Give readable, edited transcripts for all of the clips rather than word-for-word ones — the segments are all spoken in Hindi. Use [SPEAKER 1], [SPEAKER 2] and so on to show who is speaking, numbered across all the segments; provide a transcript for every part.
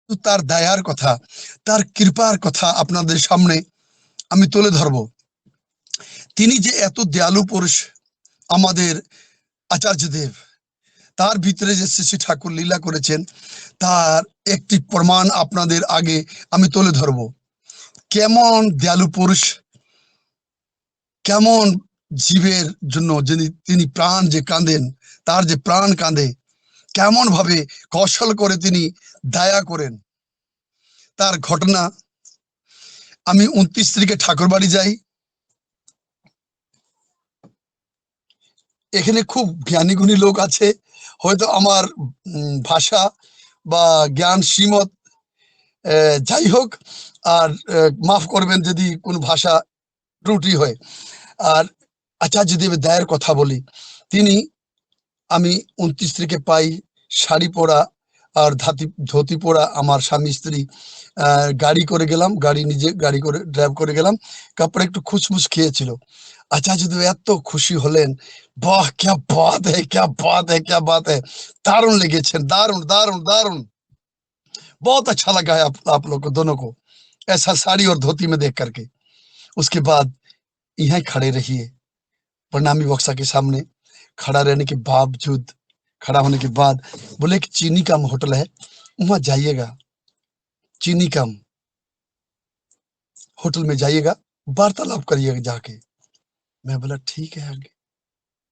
[SPEAKER 1] তার দয়ার কথা, তার কৃপার কথা আপনাদের সামনে আমি তুলে ধরব। তিনি যে এত দয়ালু পুরুষ, আমাদের আচার্যদেব, তার ভিতরে যে শ্রী ঠাকুর লীলা করেছেন, তার একটি প্রমাণ আপনাদের আগে আমি তুলে ধরব। কেমন দয়ালু পুরুষ, কেমন জীবের জন্য যিনি তিনি প্রাণ যে কাঁদেন, তার যে প্রাণ কাঁদে, কেমন ভাবে কৌশল করে তিনি দয়া করেন, তার ঘটনা। আমি 29 তারিখে ঠাকুর বাড়ি যাই। এখানে খুব জ্ঞানী গুণী লোক আছে, হয়তো আমার ভাষা বা জ্ঞান শ্রীমত যাই হোক, আর মাফ করবেন যদি কোন ভাষা ত্রুটি হয়। আর আচার্যদেবের দয়ার কথা বলি, তিনি আমি 29 তারিখে পাই শাড়ি পরা আর ধুতি পরা আমার স্বামী স্ত্রী গাড়ি করে গেলাম, গাড়ি নিজে গাড়ি করে ড্রাইভ করে গেলাম। কাপড়ে একটু খুচমুচ খেয়েছিল। আচার্যদেব এত খুশি হলেন, বাহ ক্যা বাত है, क्या बात है, क्या बात है, दारुण লেগেছেন, दारुण दारुण दारुण। बहुत अच्छा लगा है आप लोग को दोनों को ऐसा साड़ी और धोती में देख करके। उसके बाद यहीं खड़े रहिए प्रणामी बक्सा के सामने। खड़ा रहने के बावजूद, खड़ा होने के बाद बोले कि चीनी कम होटल है, वहां जाइएगा, चीनी कम होटल में जाइएगा, वार्तालाप करिएगा जाके। मैं बोला ठीक है, आगे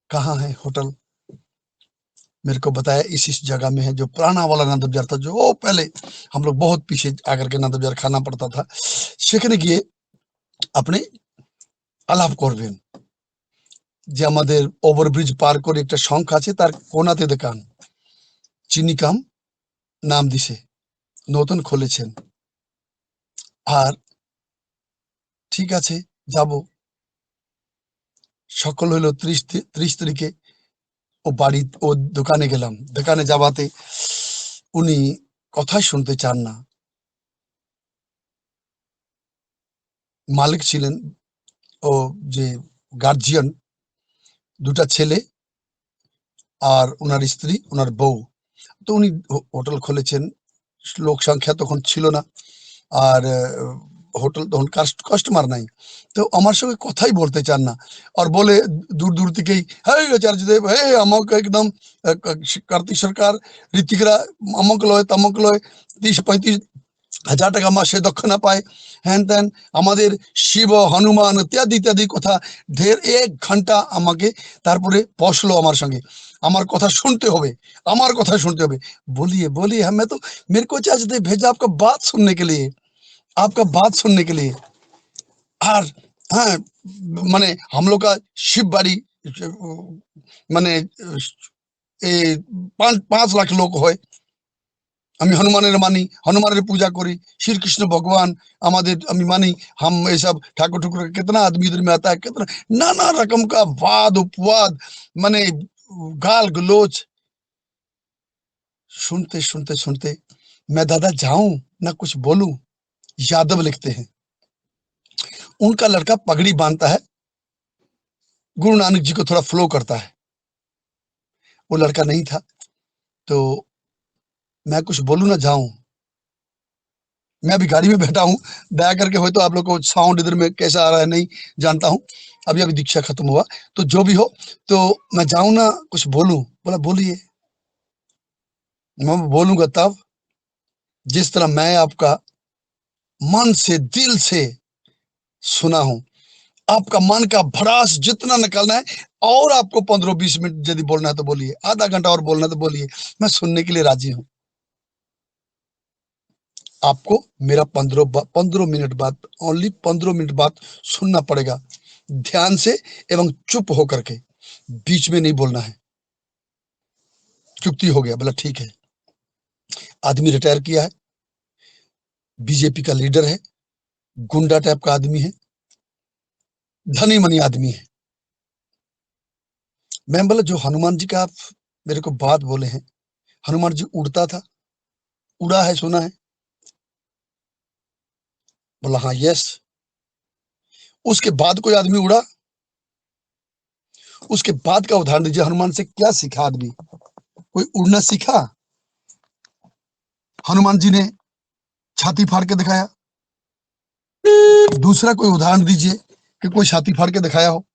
[SPEAKER 1] कहाँ है होटल? मेरे को बताया इस जगह में है, जो पुराना वाला नंद बाजार था, जो पहले हम लोग बहुत पीछे आकर के नंद बाजार खाना पड़ता था। সেখানে গিয়ে আপনি আলাপ করবেন যে আমাদের ওভারব্রিজ পার করে একটা শঙ্খ আছে, তার কোনাতে দোকান, চিনি কাম নাম দিছে, নতুন খুলেছেন। আর ঠিক আছে, যাব। সকল হলো 30 তারিখে ও বাড়ি ও দোকানে গেলাম। দোকানে যাবাতে উনি কথাই শুনতে চান না। মালিক ছিলেন ও যে গার্জিয়ান, দুটা ছেলে আর ওনার স্ত্রী, ওনার বউ। তো উনি হোটেল খুলেছেন, লোক সংখ্যা তখন ছিল না, আর হোটেল তখন কাস্টমার নাই। তো আমার সঙ্গে কথাই বলতে চান না, আর বলে দূর দূর থেকেই, হ্যাঁ আচার্যদেব, হ্যাঁ আমাকে একদম কার্তিক সরকার, ঋতিকরা অমক লয় তমক লয়, 30-35 হাজার টাকা মাসে দক্ষিণা পায়, হ্যান ত্যান, আমাদের শিব হনুমান ইত্যাদি ইত্যাদি কথা ঢের। 1 ঘন্টা আমাকে তারপরে বসলো আমার সঙ্গে, আমার কথা শুনতে হবে, আমার কথা শুনতে হবে। बोलिए बोलिए, हमें तो, मेरे को चाचा भेजा आपका बात सुनने के लिए, आपका बात सुनने के लिए। আর হ্যাঁ, মানে हम लोग का शिव बाड़ी, মানে এই 5 লাখ লোক হয়। আমি হনুমানের মানি, হনুমানের পূজা করি, শ্রীকৃষ্ণ ভগবান আমাদের আমি মানি। हम ये सब ठाकुर ठुकुर कितना आदमी इधर में आता है, कितना नाना रकम का वाद उपवाद, माने गाल गलोच। सुनते सुनते सुनते मैं दादा जाऊं ना कुछ बोलूं। यादव लिखते हैं, उनका लड़का पगड़ी बांधता है, गुरु नानक जी को थोड़ा फ्लो करता है, वो लड़का नहीं था। तो मैं कुछ बोलूं ना जाऊं। मैं अभी गाड़ी में बैठा हूँ, दया करके हो तो आप लोग को साउंड इधर में कैसा आ रहा है नहीं जानता हूँ, अभी अभी दीक्षा खत्म हुआ। तो जो भी हो, तो मैं जाऊं ना कुछ बोलूं? बोला बोलिए। मैं बोलूंगा तब जिस तरह मैं आपका मन से दिल से सुना हूं। आपका मन का भड़ास जितना निकालना है, और आपको 15-20 मिनट यदि बोलना है तो बोलिए, आधा घंटा और बोलना है तो बोलिए, मैं सुनने के लिए राजी हूं। आपको मेरा 15 मिनट बाद, ओनली 15 मिनट बाद सुनना पड़ेगा, ध्यान से एवं चुप होकर के, बीच में नहीं बोलना है। चुप्ती हो गया, बोला ठीक है। आदमी रिटायर किया है, बीजेपी का लीडर है, गुंडा टाइप का आदमी है, धनी मनी आदमी है। मैं बोला जो हनुमान जी का आप मेरे को बात बोले हैं, हनुमान जी उड़ता था, उड़ा है, सुना है? बोला हाँ, यस। उसके बाद कोई आदमी उड़ा? उसके बाद का उदाहरण दीजिए, हनुमान से क्या सीखा आदमी? कोई उड़ना सीखा? हनुमान जी ने छाती फाड़ के दिखाया। दूसरा कोई उदाहरण दीजिए कि कोई छाती फाड़ के दिखाया हो।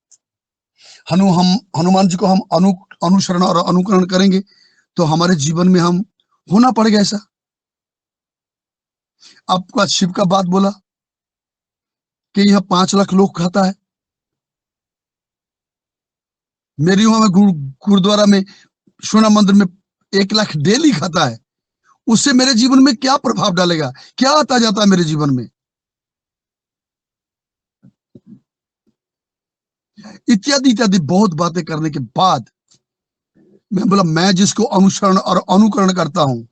[SPEAKER 1] हनुमान जी को हम अनुसरण और अनुकरण करेंगे तो हमारे जीवन में हम होना पड़ेगा ऐसा। आपका शिव का बात बोला कि यह 5 लाख लोग खाता है। मेरी वहां में गुरुद्वारा में सोना मंदिर में 1 लाख डेली खाता है। उससे मेरे जीवन में क्या प्रभाव डालेगा, क्या आता जाता है मेरे जीवन में, इत्यादि इत्यादि बहुत बातें करने के बाद मैं बोला मैं जिसको अनुसरण और अनुकरण करता हूं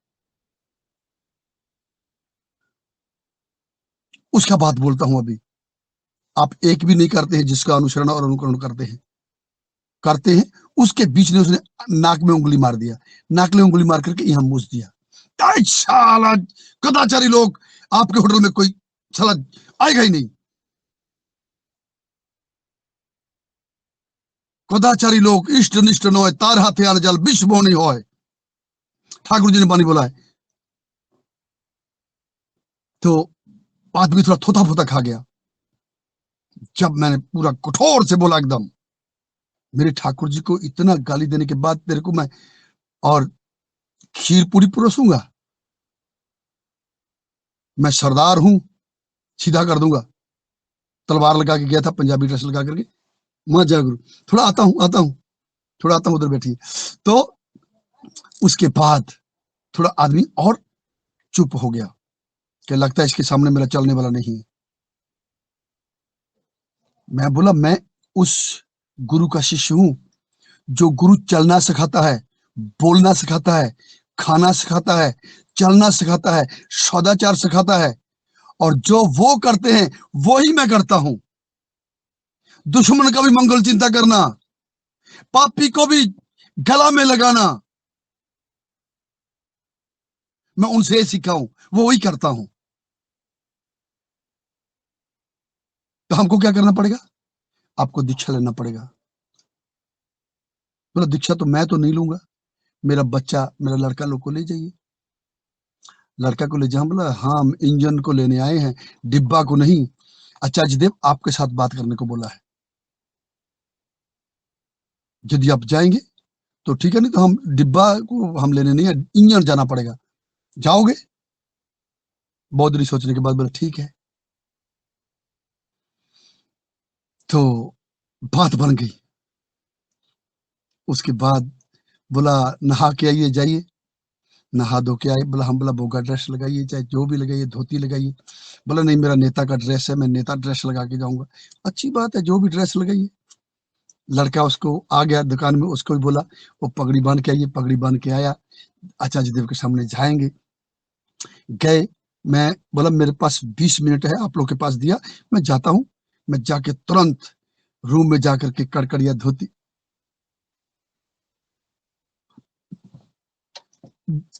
[SPEAKER 1] उसका बात बोलता हूं। अभी आप एक भी नहीं करते हैं जिसका अनुसरण और अनुकरण करते हैं। उसके बीच में उसने नाक में उंगली मार दिया, नाक में उंगली मार करके यहां मूछ दिया। साला कदाचारी लोग, आपके होटल में कोई साला आएगा ही नहीं। कदाचारी लोग इष्ट निष्ठ न होए, तार हाथे आल जल विष बोनी होए, ठाकुर जी ने बानी बोला है। तो आदमी थोड़ा थोथा फोथा खा गया। जब मैंने पूरा कठोर से बोला एकदम, मेरे ठाकुर जी को इतना गाली देने के बाद तेरे को मैं और खीर पूरी परोसूंगा? मैं सरदार हूं, सीधा कर दूंगा। तलवार लगा के गया था, पंजाबी ड्रेस लगा करके। मां जय गुरु, थोड़ा आता हूं, थोड़ा आता हूं, उधर बैठिए। तो उसके बाद थोड़ा आदमी और चुप हो गया कि लगता है इसके सामने मेरा चलने वाला नहीं है। मैं बोला मैं उस गुरु का शिष्य हूं जो गुरु चलना सिखाता है, बोलना सिखाता है, खाना सिखाता है, चलना सिखाता है, सदाचार सिखाता है, और जो वो करते हैं वो ही मैं करता हूं। दुश्मन का भी मंगल चिंता करना, पापी को भी गला में लगाना, मैं उनसे सीखा हूं, वो वही करता हूं। तो हमको क्या करना पड़ेगा? आपको दीक्षा लेना पड़ेगा। बोला दीक्षा तो मैं तो नहीं लूंगा, मेरा बच्चा, मेरा लड़का लोग को ले जाइए। लड़का को ले जाऊं? बोला हाँ, हम इंजन को लेने आए हैं, डिब्बा को नहीं। आचार्य देव आपके साथ बात करने को बोला है, यदि आप जाएंगे तो ठीक है, नहीं तो हम डिब्बा को हम लेने नहीं है, इंजन जाना पड़ेगा। जाओगे? बहुत देरी सोचने के बाद बोला ठीक है। तो बात बन गई। उसके बाद बोला नहा के आइए, जाइए। नहा धो के आए। बोला हम, बोला बोगा ड्रेस लगाइए, चाहे जो भी लगाइए, धोती लगाइए। बोला नहीं, मेरा नेता का ड्रेस है, मैं नेता ड्रेस लगा के जाऊंगा। अच्छी बात है, जो भी ड्रेस लगाइए। लड़का उसको आ गया दुकान में, उसको भी बोला वो पगड़ी बांध के आइए। पगड़ी बांध के आया, आचार्य देव के सामने जाएंगे। गए। मैं बोला मेरे पास 20 मिनट है, आप लोग के पास दिया, मैं जाता हूं। मैं जाके तुरंत रूम में जाकर के कड़कड़िया धोती।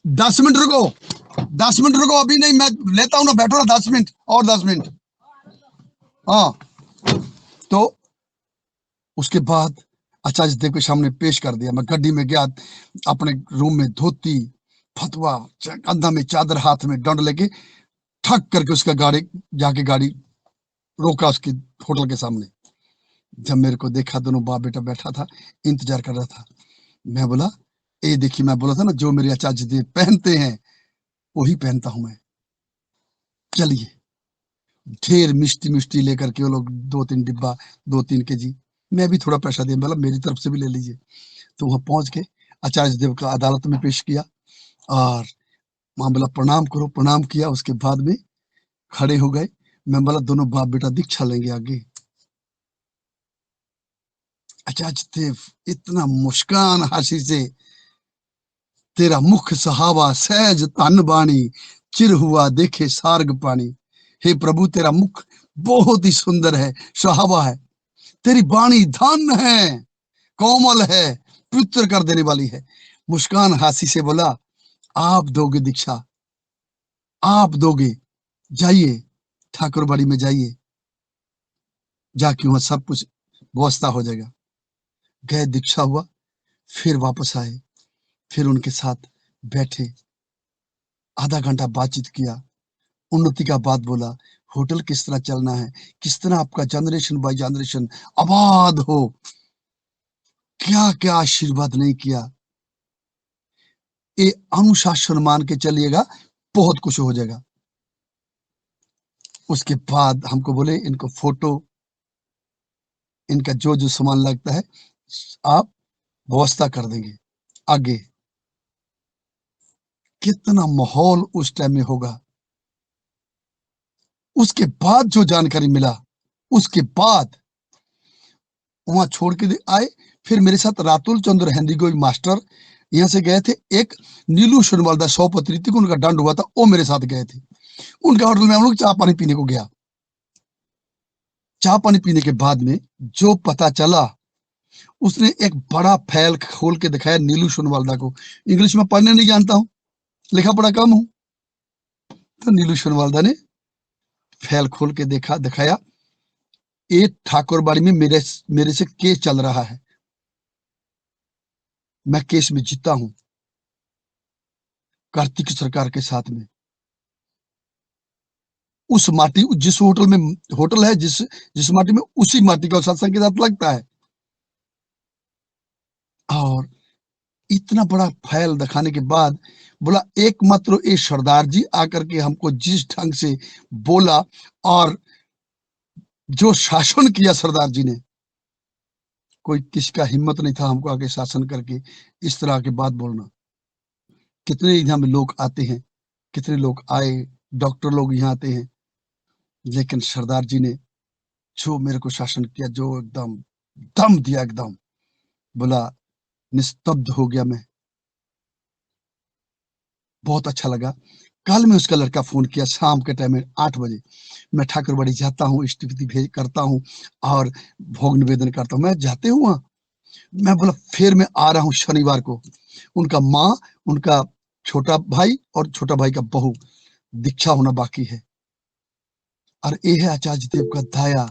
[SPEAKER 1] 10 मिनट रुको, 10 मिनट रुको, अभी नहीं, मैं लेता हूं ना, बैठो ना 10 मिनट और 10 मिनट। हाँ, तो उसके बाद आचार्य देव के सामने पेश कर दिया। मैं गड्डी में गया, अपने रूम में धोती, फतवा, कंधा में चादर, हाथ में डंड लेके ठक करके उसका गाड़ी जाके गाड़ी रोका उसके होटल के सामने। जब मेरे को देखा, दोनों बाप बेटा बैठा था, इंतजार कर रहा था। मैं बोला ए देखिए, मैं बोला था ना जो मेरे आचार्य देव पहनते हैं वही पहनता हूं मैं, चलिए। ढेर मिष्टी मिष्टी लेकर के वो लोग 2-3 डिब्बा, 2-3 केजी। मैं भी थोड़ा पैसा दिया, मतलब मेरी तरफ से भी ले लीजिए। तो वहां पहुंच के आचार्य देव का अदालत में पेश किया, और वहां बोला प्रणाम करो। प्रणाम किया, उसके बाद में खड़े हो गए। मैं बोला दोनों बाप बेटा दीक्षा लेंगे आगे। आचार्य देव इतना मुस्कान हंसी से, तेरा मुख सहावा सहज तन बाणी, चिर हुआ देखे सार्ग पानी। हे प्रभु, तेरा मुख बहुत ही सुंदर है, सुहावा है, तेरी बाणी धन है, कोमल है, पवित्र कर देने वाली है। मुस्कान हासी से बोला आप दोगे दीक्षा, आप दोगे, जाइए ठाकुर बाड़ी में जाइए, जाके वहां सब कुछ व्यवस्था हो जाएगा। गए, दीक्षा हुआ, फिर वापस आए, फिर उनके साथ बैठे, आधा घंटा बातचीत किया। उन्नति का बात बोला, होटल किस तरह चलना है, किस तरह आपका जनरेशन बाय जनरेशन आबाद हो, क्या क्या आशीर्वाद नहीं किया। ये अनुशासन मान के चलिएगा, बहुत कुछ हो जाएगा। उसके बाद हमको बोले इनको फोटो, इनका जो जो सामान लगता है आप व्यवस्था कर देंगे। आगे कितना माहौल उस टाइम में होगा। उसके बाद जो जानकारी मिला, उसके बाद वहां छोड़ के आए। फिर मेरे साथ रातुल चंद्र हेंदीगोई मास्टर यहाँ से गए थे। एक नीलू सोनवाल सौपति ऋतिक उनका दंड हुआ था, वो मेरे साथ गए थे। उनका होटल में हम लोग चाय पानी पीने को गया। चाय पानी पीने के बाद में जो पता चला, उसने एक बड़ा फाइल खोल के दिखाया नीलू सोनवाल को। इंग्लिश में पढ़ने नहीं जानता हूँ, लिखा पढ़ा कम हूं। तो नीलू सोनवाल ने फाइल खोल के दिखाया, ये ठाकुरबाड़ी में मेरे से केस चल रहा है, मैं केस में जीता हूं कार्तिक सरकार के साथ में। उस माटी, जिस होटल में होटल है, जिस माटी में, उसी माटी का सत्संग के साथ लगता है। और इतना बड़ा फाइल दिखाने के बाद बोला एकमात्र ये सरदार जी आकर के हमको जिस ढंग से बोला, और जो शासन किया सरदार जी ने, कोई किसी का हिम्मत नहीं था हमको आगे शासन करके इस तरह की बात बोलना। कितने यहाँ में लोग आते हैं, कितने लोग आए, डॉक्टर लोग यहाँ आते हैं, लेकिन सरदार जी ने जो मेरे को शासन किया, जो एकदम दम दिया, एकदम बोला, निस्तब्ध हो गया मैं। बहुत अच्छा लगा। कल में उसका लड़का फोन किया शाम के टाइम में 8 बजे, मैं ठाकुरबाड़ी जाता हूँ, स्थिति भेज करता हूँ और भोग निवेदन करता हूँ। मैं जाते हुआ, मैं बोला फिर मैं आ रहा हूँ शनिवार को। उनका माँ, उनका छोटा भाई और छोटा भाई का बहू दीक्षा होना बाकी है। और ये है आचार्य देव का दया,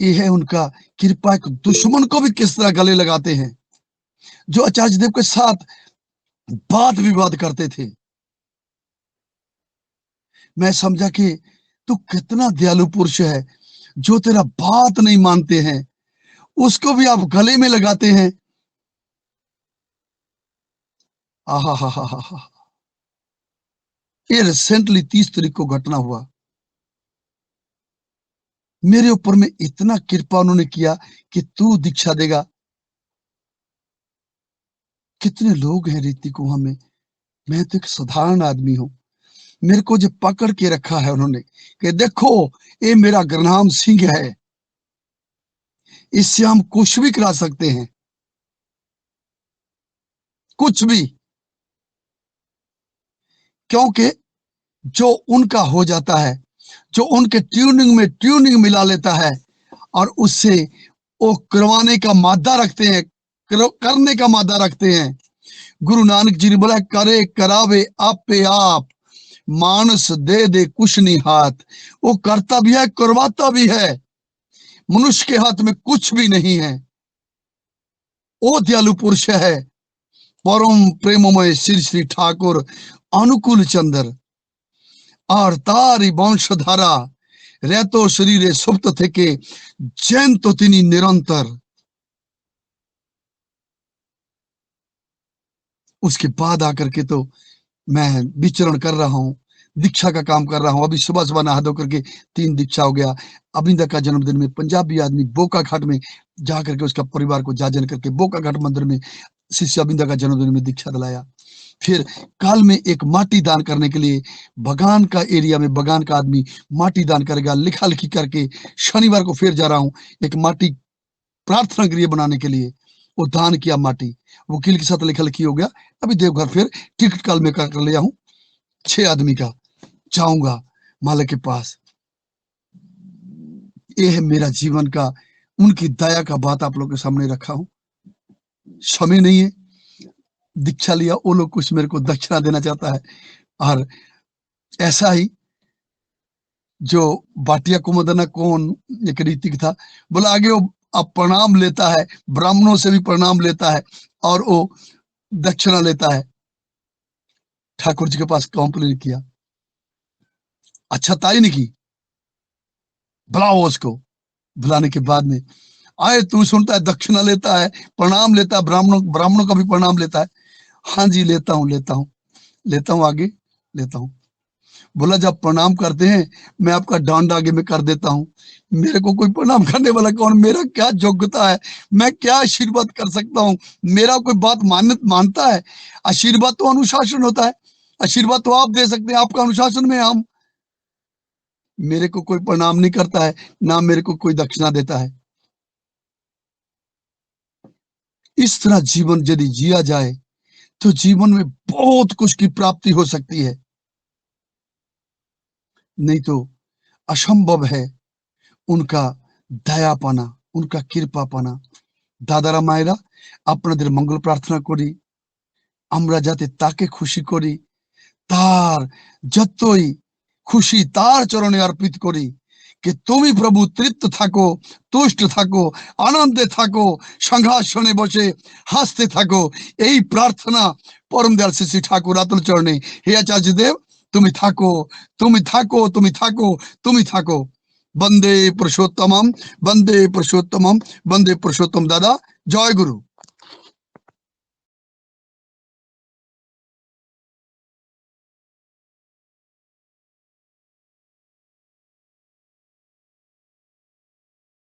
[SPEAKER 1] ये है उनका कृपा। एक दुश्मन को भी किस तरह गले लगाते हैं। जो आचार्य देव के साथ वाद विवाद करते थे, मैं समझा कि तू कितना दयालु पुरुष है, जो तेरा बात नहीं मानते हैं उसको भी आप गले में लगाते हैं। आहा हा हा हा हा। ये रिसेंटली 30 तारीख को घटना हुआ। मेरे ऊपर में इतना कृपा उन्होंने किया कि तू दीक्षा देगा। कितने लोग हैं ऋतिक वहां में, मैं तो एक साधारण आदमी हूं। मेरे को जो पकड़ के रखा है उन्होंने कि देखो ये मेरा गुरनाम सिंह है, इससे हम कुछ भी करा सकते हैं, कुछ भी। क्योंकि जो उनका हो जाता है, जो उनके ट्यूनिंग मिला लेता है, और उससे वो करवाने का मादा रखते हैं, करने का मादा रखते हैं। गुरु नानक जी ने बोला, करे करावे आपे आप, मानस दे दे कुछ नहीं हाथ। वो करता भी है, करवाता भी है, मनुष्य के हाथ में कुछ भी नहीं है। वो दयालु पुरुष है, परम प्रेममय श्री श्री ठाकुर अनुकूल चंद्र। और तारी वंशधारा रहतो शरीरे सुप्त থেকে জ্যান্ত তিনি निरंतर। उसके बाद आकर के तो मैं विचरण कर रहा हूँ, दीक्षा का काम कर रहा हूँ। अभी सुबह सुबह नहा धो करके 3 दीक्षा हो गया। अबिंदा का जन्मदिन में पंजाबी आदमी बोका घाट में जा करके उसका परिवार को जाजन करके बोका घाट मंदिर में शिष्य अबिंदा का जन्मदिन में दीक्षा दिलाया। फिर काल में एक माटी दान करने के लिए बगान का एरिया में, बगान का आदमी माटी दान करेगा, लिखा लिखी करके शनिवार को फिर जा रहा हूँ एक माटी प्रार्थना गृह बनाने के लिए। वो दान किया माटी, वकील के साथ लिखा लिखी हो गया। अभी देवघर फिर टिकट काल में कर लिया हूँ 6 आदमी का, जाऊंगा मालिक के पास। ये है मेरा जीवन का, उनकी दया का बात आप लोग के सामने रखा हूं। समय नहीं है, दीक्षा लिया, वो लोग कुछ मेरे को दक्षिणा देना चाहता है। और ऐसा ही जो बाटिया कुमदना कौन एक रीतिक था, बोला आगे वो अब प्रणाम लेता है, ब्राह्मणों से भी प्रणाम लेता है और वो दक्षिणा लेता है। ठाकुर जी के पास कंप्लेन किया, अच्छा ताई ने की, बुलाओ उसको। बुलाने के बाद में आए, तू सुनता है, दक्षिणा लेता है, प्रणाम लेता है, ब्राह्मणों ब्राह्मणों का भी प्रणाम लेता है। हाँ जी, लेता हूँ, लेता हूँ, लेता हूँ, आगे लेता हूँ। बोला, जब प्रणाम करते हैं, मैं आपका डांड आगे में कर देता हूँ। मेरे को कोई प्रणाम करने वाला कौन? मेरा क्या योग्यता है? मैं क्या आशीर्वाद कर सकता हूँ? मेरा कोई बात मानता है? आशीर्वाद तो अनुशासन होता है। आशीर्वाद तो आप दे सकते हैं, आपका अनुशासन में हम। मेरे को कोई प्रणाम नहीं करता है, ना मेरे को कोई दक्षिणा देता है। इस तरह जीवन यदि जिया जाए तो जीवन में बहुत कुछ की प्राप्ति हो सकती है। नहीं तो असंभव है उनका दया पाना, उनका कृपा पाना। দাদারা মায়েরা, আপনাদের মঙ্গল প্রার্থনা করি, আমরা যাতে তাকে খুশি করি, তার যতই খুশি তার চরণে অর্পিত করি। कि তুমি প্রভু তৃপ্ত থাকো, তুষ্ট থাকো, আনন্দে থাকো, সংঘাসনে বসে হাসতে থাকো। এই প্রার্থনা পরম দয়াল শ্রী শ্রী ঠাকুর আতুল চরণে। হে আচার্য দেব, তুমি থাকো, তুমি থাকো, তুমি থাকো, তুমি থাকো। বন্দে পুরুষোত্তমম, বন্দে পুরুষোত্তমম, বন্দে পুরুষোত্তম। দাদা, জয় গুরু।